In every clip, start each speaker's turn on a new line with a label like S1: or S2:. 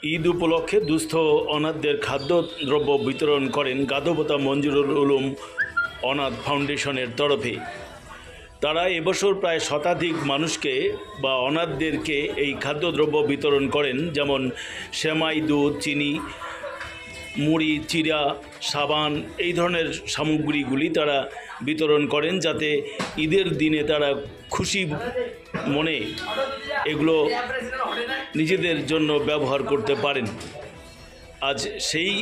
S1: ঈদ উপলক্ষে দুস্থ অনাথদের খাদ্যদ্রব্য বিতরণ করেন গাদবতা মঞ্জুরুল উলুম অনাথ ফাউন্ডেশনের তরফে। তারা এবছর প্রায় শতাধিক মানুষকে বা অনাথদেরকে এই খাদ্যদ্রব্য বিতরণ করেন, যেমন সেমাই, দুধ, চিনি, মুড়ি, চিড়া, সাবান, এই ধরনের সামগ্রীগুলি তারা বিতরণ করেন, যাতে ঈদের দিনে তারা খুশি মনে এগুলো নিজেদের জন্য ব্যবহার করতে পারেন। আজ সেই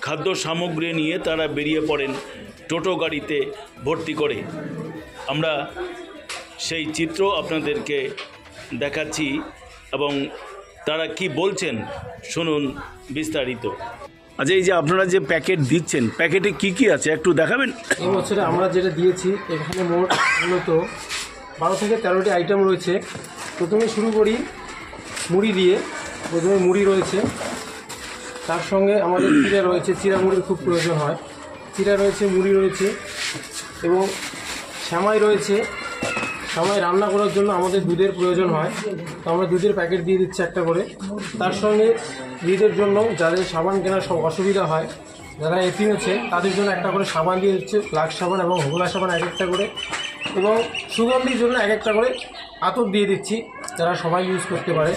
S1: খাদ্য সামগ্রী নিয়ে তারা বেরিয়ে পড়েন টোটো গাড়িতে ভর্তি করে। আমরা সেই চিত্র আপনাদেরকে দেখাচ্ছি এবং তারা কি বলছেন শুনুন বিস্তারিত। আচ্ছা, এই যে আপনারা যে প্যাকেট দিচ্ছেন, প্যাকেটে কি কি আছে একটু দেখাবেন?
S2: এই বছরে আমরা যেটা দিয়েছি এখানে মূলত 12 থেকে 13টি আইটেম রয়েছে। প্রথমে শুরু করি মুড়ি দিয়ে। প্রথমে মুড়ি রয়েছে, তার সঙ্গে আমাদের চিড়া রয়েছে, চিড়া মুড়ির খুব প্রয়োজন হয়। চিড়া রয়েছে, মুড়ি রয়েছে এবং সেমাই রয়েছে। সেমাই রান্না করার জন্য আমাদের দুধের প্রয়োজন হয়, তো আমরা দুধের প্যাকেট দিয়ে দিচ্ছি একটা করে। তার সঙ্গে ঈদের জন্য যাদের সাবান কেনার সব অসুবিধা হয়, যারা এতিম আছে তাদের জন্য একটা করে সাবান দিয়ে দিচ্ছে, লাক্স সাবান এবং হোগলা সাবান এক একটা করে, এবং সুগন্ধির জন্য এক একটা করে আতর দিয়ে দিচ্ছি, যারা সবাই ইউজ করতে পারে।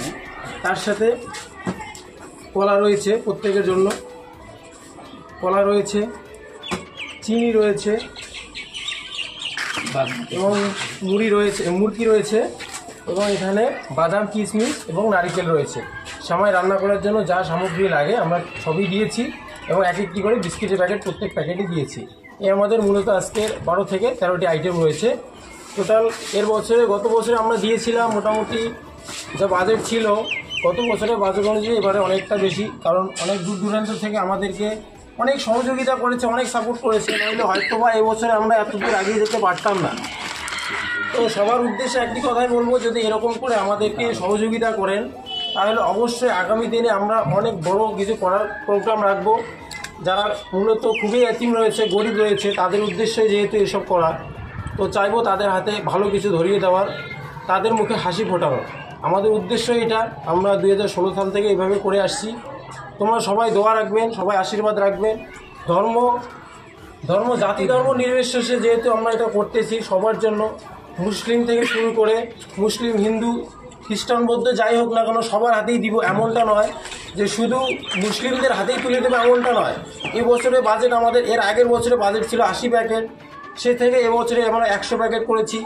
S2: তার সাথে কলা রয়েছে প্রত্যেকের জন্য, কলা রয়েছে, চিনি রয়েছে এবং মুড়ি রয়েছে, মুরগি রয়েছে এবং এখানে বাদাম, কিশমিশ এবং নারিকেল রয়েছে। সেমাই রান্না করার জন্য যা সামগ্রী লাগে আমরা সবই দিয়েছি এবং এক একটি করে বিস্কিটের প্যাকেট প্রত্যেক প্যাকেটে দিয়েছি। আমাদের মূলত আজকের 12 থেকে 13টি আইটেম রয়েছে টোটাল। গত বছরে আমরা দিয়েছিলাম মোটামুটি যা বাজেট ছিল, গত বছরের বাজেট অনুযায়ী এবারে অনেকটা বেশি, কারণ অনেক দূর দূরান্ত থেকে আমাদেরকে অনেক সহযোগিতা করেছে, অনেক সাপোর্ট করেছে, নইলে হয়তো বা এবছরে আমরা এত দূর এগিয়ে যেতে পারতাম না। তো সবার উদ্দেশ্যে একটি কথাই বলবো, যদি এরকম করে আমাদেরকে সহযোগিতা করেন তাহলে অবশ্যই আগামী দিনে আমরা অনেক বড় কিছু করার প্রোগ্রাম রাখবো। যারা মূলত খুবই এতিম রয়েছে, গরিব রয়েছে, তাদের উদ্দেশ্যে যেহেতু এসব করা, তো চাইবো তাদের হাতে ভালো কিছু ধরিয়ে দেওয়ার, তাদের মুখে হাসি ফোটানো। আমাদের উদ্দেশ্য এটা। আমরা 2016 সাল থেকে এইভাবে করে আসছি। তোমরা সবাই দোয়া রাখবেন, সবাই আশীর্বাদ রাখবেন। ধর্ম জাতি ধর্ম নির্বিশেষে যেহেতু আমরা এটা করতেছি সবার জন্য, মুসলিম থেকে শুরু করে মুসলিম, হিন্দু, খ্রিস্টান, বৌদ্ধ যাই হোক না কেন সবার হাতেই দিব, এমনটা নয় যে শুধু মুসলিমদের হাতেই তুলে দেবে, এমনটা নয়। এই বছরে বাজেট আমাদের, এর আগের বছরে বাজেট ছিল 80 প্যাকেট, সে থেকে এবছরে আমরা 100 প্যাকেট করেছি,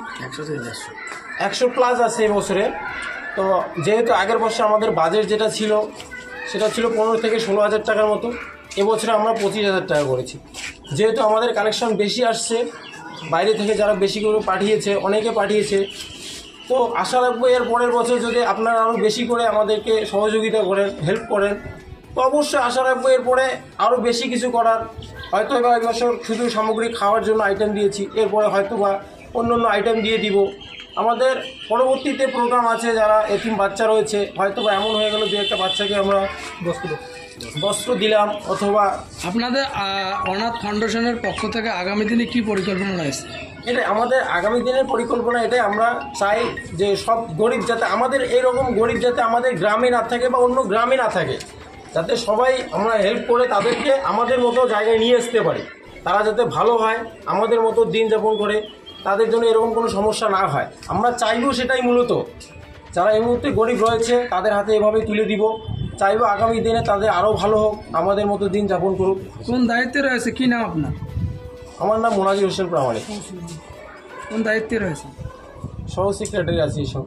S2: 100 প্লাস আছে এবছরে। তো যেহেতু আগের বছর আমাদের বাজেট যেটা ছিল সেটা ছিল 15 থেকে 16 হাজার টাকার মতো, এবছরে আমরা 25,000 টাকা করেছি। যেহেতু আমাদের কালেকশন বেশি আসছে, বাইরে থেকে যারা বেশি করে পাঠিয়েছে, অনেকে পাঠিয়েছে, তো আশা রাখবো এর পরের বছর যদি আপনারা আরও বেশি করে আমাদেরকে সহযোগিতা করেন, হেল্প করেন, তো অবশ্যই আশা রাখবো এরপরে আরও বেশি কিছু করার। হয়তো বা এই বছর শুধু সামগ্রী খাওয়ার জন্য আইটেম দিয়েছি, এরপরে হয়তো বা অন্য অন্য আইটেম দিয়ে দিব। আমাদের পরবর্তীতে প্রোগ্রাম আছে, যারা এতিম বাচ্চা রয়েছে, হয়তো বা এমন হয়ে গেল 2-1টা বাচ্চাকে আমরা বস্ত্র দিলাম। অথবা
S3: আপনাদের অনাথ ফাউন্ডেশনের পক্ষ থেকে আগামী দিনে কি পরিকল্পনা রয়েছে?
S2: এটাই আমাদের আগামী দিনের পরিকল্পনা। এটাই আমরা চাই যে সব গরিব যাতে, আমাদের এইরকম গরিব যাতে আমাদের গ্রামে না থাকে বা অন্য গ্রামে না থাকে, যাতে সবাই আমরা হেল্প করে তাদেরকে আমাদের মতো জায়গায় নিয়ে আসতে পারি। তারা যাতে ভালো হয়, আমাদের মতো দিন যাপন করে, তাদের জন্য এরকম কোনো সমস্যা না হয়, আমরা চাইবো সেটাই। মূলত যারা এই মুহূর্তে গরিব রয়েছে তাদের হাতে এভাবেই তুলে দিব। চাইবো আগামী দিনে তাদের আরও ভালো হোক, আমাদের মতো দিন যাপন করুক।
S3: কোন দায়িত্বে রয়েছে, কি নাম আপনার?
S2: আমার নাম মোনাজির হোসেন প্রামাণিক।
S3: কোন দায়িত্বে রয়েছে?
S2: সহ সেক্রেটারি আছি এসব।